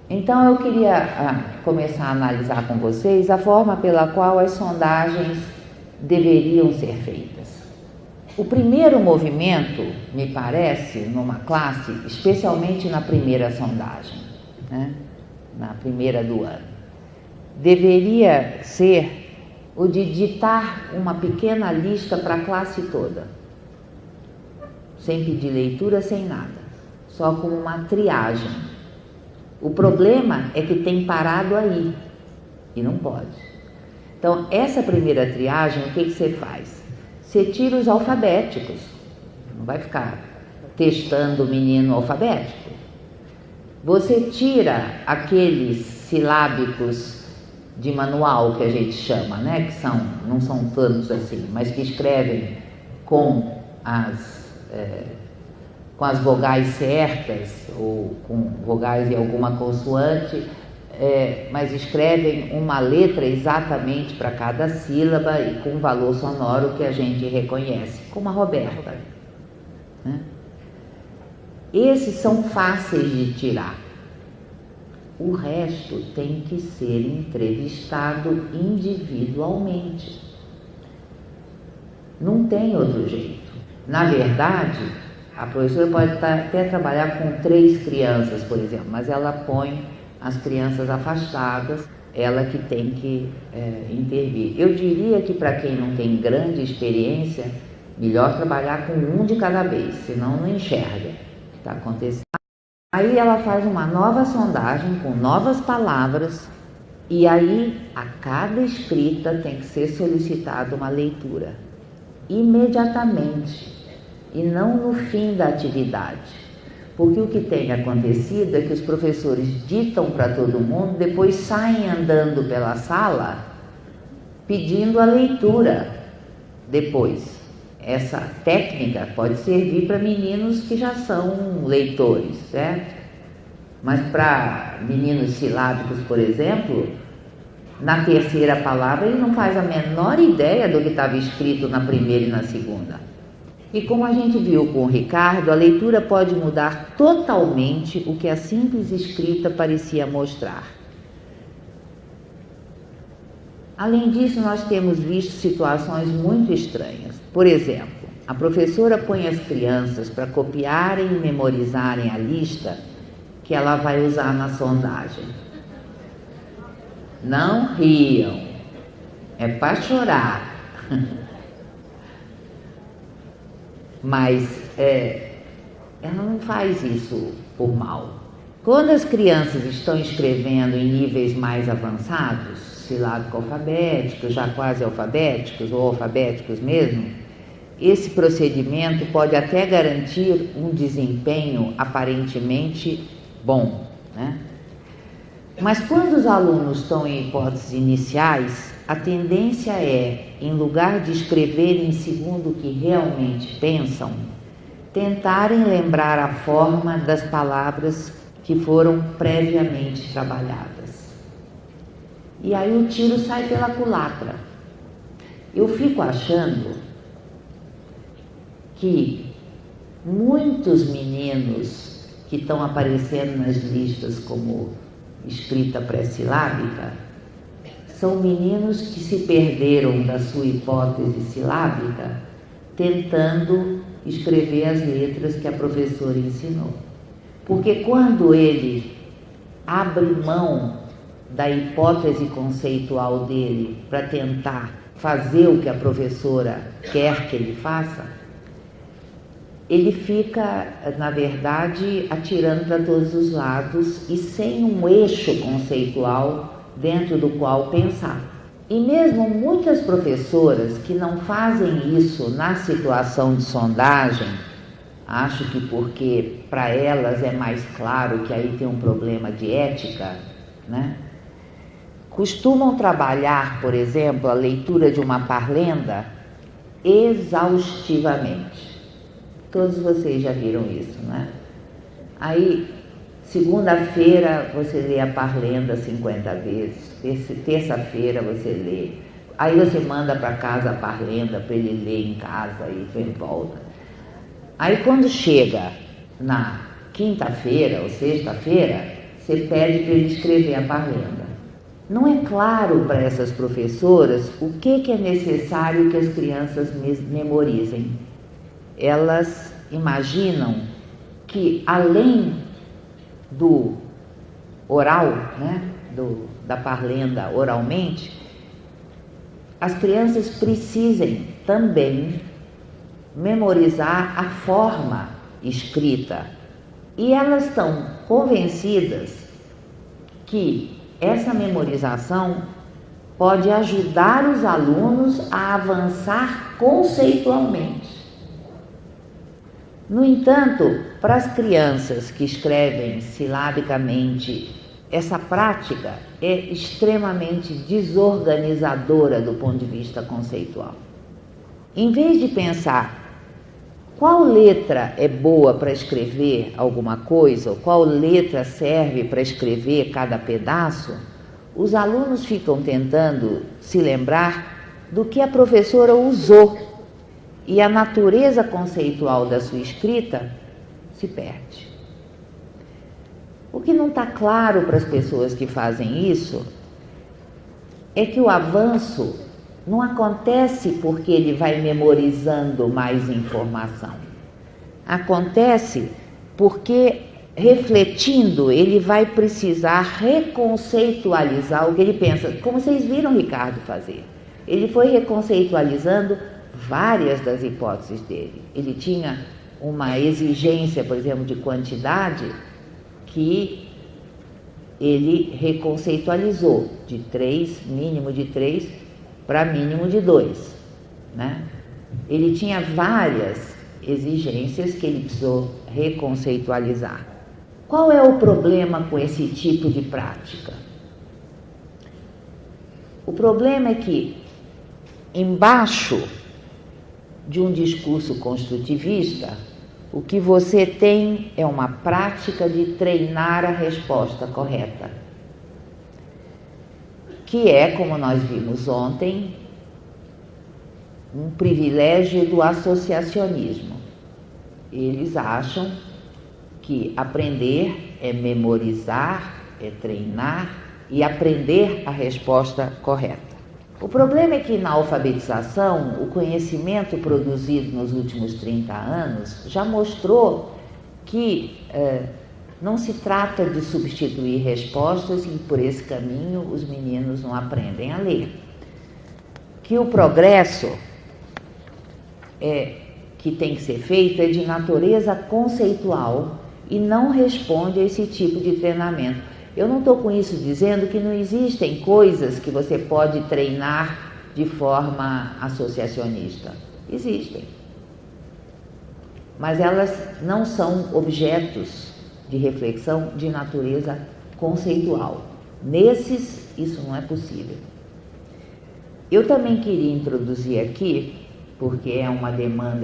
Então eu queria começar a analisar com vocês a forma pela qual as sondagens deveriam ser feitas. O primeiro movimento, me parece, numa classe, especialmente na primeira sondagem, né, na primeira do ano, deveria ser o de ditar uma pequena lista para a classe toda, sem pedir leitura, sem nada, só como uma triagem. O problema é que tem parado aí, e não pode. Então, essa primeira triagem, o que você faz? Você tira os alfabéticos, não vai ficar testando o menino alfabético. Você tira aqueles silábicos de manual, que a gente chama, né? Que não são tantos assim, mas que escrevem com as vogais certas, ou com vogais e alguma consoante, mas escrevem uma letra exatamente para cada sílaba e com um valor sonoro que a gente reconhece, como a Roberta, né? Esses são fáceis de tirar. O resto tem que ser entrevistado individualmente. Não tem outro jeito. Na verdade, a professora pode até trabalhar com 3 crianças, por exemplo, mas ela põe as crianças afastadas, ela que tem que intervir. Eu diria que para quem não tem grande experiência, melhor trabalhar com um de cada vez, senão não enxerga o que está acontecendo. Aí ela faz uma nova sondagem com novas palavras e aí a cada escrita tem que ser solicitada uma leitura imediatamente e não no fim da atividade, porque o que tem acontecido é que os professores ditam para todo mundo, depois saem andando pela sala pedindo a leitura depois. Essa técnica pode servir para meninos que já são leitores, certo? Mas para meninos silábicos, por exemplo, na terceira palavra ele não faz a menor ideia do que estava escrito na primeira e na segunda. E como a gente viu com o Ricardo, a leitura pode mudar totalmente o que a simples escrita parecia mostrar. Além disso, nós temos visto situações muito estranhas. Por exemplo, a professora põe as crianças para copiarem e memorizarem a lista que ela vai usar na sondagem. Não riam, é para chorar. Mas ela não faz isso por mal. Quando as crianças estão escrevendo em níveis mais avançados, silábico-alfabéticos, já quase alfabéticos ou alfabéticos mesmo, esse procedimento pode até garantir um desempenho aparentemente bom, né? Mas quando os alunos estão em hipóteses iniciais, a tendência é, em lugar de escreverem segundo o que realmente pensam, tentarem lembrar a forma das palavras que foram previamente trabalhadas. E aí o tiro sai pela culatra. Eu fico achando que muitos meninos que estão aparecendo nas listas como escrita pré-silábica são meninos que se perderam da sua hipótese silábica tentando escrever as letras que a professora ensinou. Porque quando ele abre mão da hipótese conceitual dele para tentar fazer o que a professora quer que ele faça, ele fica, na verdade, atirando para todos os lados e sem um eixo conceitual dentro do qual pensar. E mesmo muitas professoras que não fazem isso na situação de sondagem, acho que porque para elas é mais claro que aí tem um problema de ética, né? Costumam trabalhar, por exemplo, a leitura de uma parlenda exaustivamente. Todos vocês já viram isso, né? Aí, segunda-feira você lê a parlenda 50 vezes, terça-feira você lê, aí você manda para casa a parlenda para ele ler em casa e vem volta. Aí quando chega na quinta-feira ou sexta-feira, você pede para ele escrever a parlenda. Não é claro para essas professoras o que é necessário que as crianças memorizem. Elas imaginam que, além do oral, né, da parlenda oralmente, as crianças precisem também memorizar a forma escrita. E elas estão convencidas que essa memorização pode ajudar os alunos a avançar conceitualmente. No entanto, para as crianças que escrevem silabicamente, essa prática é extremamente desorganizadora do ponto de vista conceitual. Em vez de pensar qual letra é boa para escrever alguma coisa, ou qual letra serve para escrever cada pedaço, os alunos ficam tentando se lembrar do que a professora usou, e a natureza conceitual da sua escrita se perde. O que não está claro para as pessoas que fazem isso é que o avanço não acontece porque ele vai memorizando mais informação. Acontece porque, refletindo, ele vai precisar reconceitualizar o que ele pensa. Como vocês viram o Ricardo fazer. Ele foi reconceitualizando várias das hipóteses dele. Ele tinha uma exigência, por exemplo, de quantidade que ele reconceitualizou de 3, mínimo de 3, para mínimo de 2, né? Ele tinha várias exigências que ele precisou reconceitualizar. Qual é o problema com esse tipo de prática? O problema é que, embaixo de um discurso construtivista, o que você tem é uma prática de treinar a resposta correta, que é, como nós vimos ontem, um privilégio do associacionismo. Eles acham que aprender é memorizar, é treinar e aprender a resposta correta. O problema é que na alfabetização, o conhecimento produzido nos últimos 30 anos já mostrou que não se trata de substituir respostas e por esse caminho os meninos não aprendem a ler. Que o progresso que tem que ser feito é de natureza conceitual e não responde a esse tipo de treinamento. Eu não estou com isso dizendo que não existem coisas que você pode treinar de forma associacionista. Existem. Mas elas não são objetos de reflexão de natureza conceitual. Nesses, isso não é possível. Eu também queria introduzir aqui, porque é uma demanda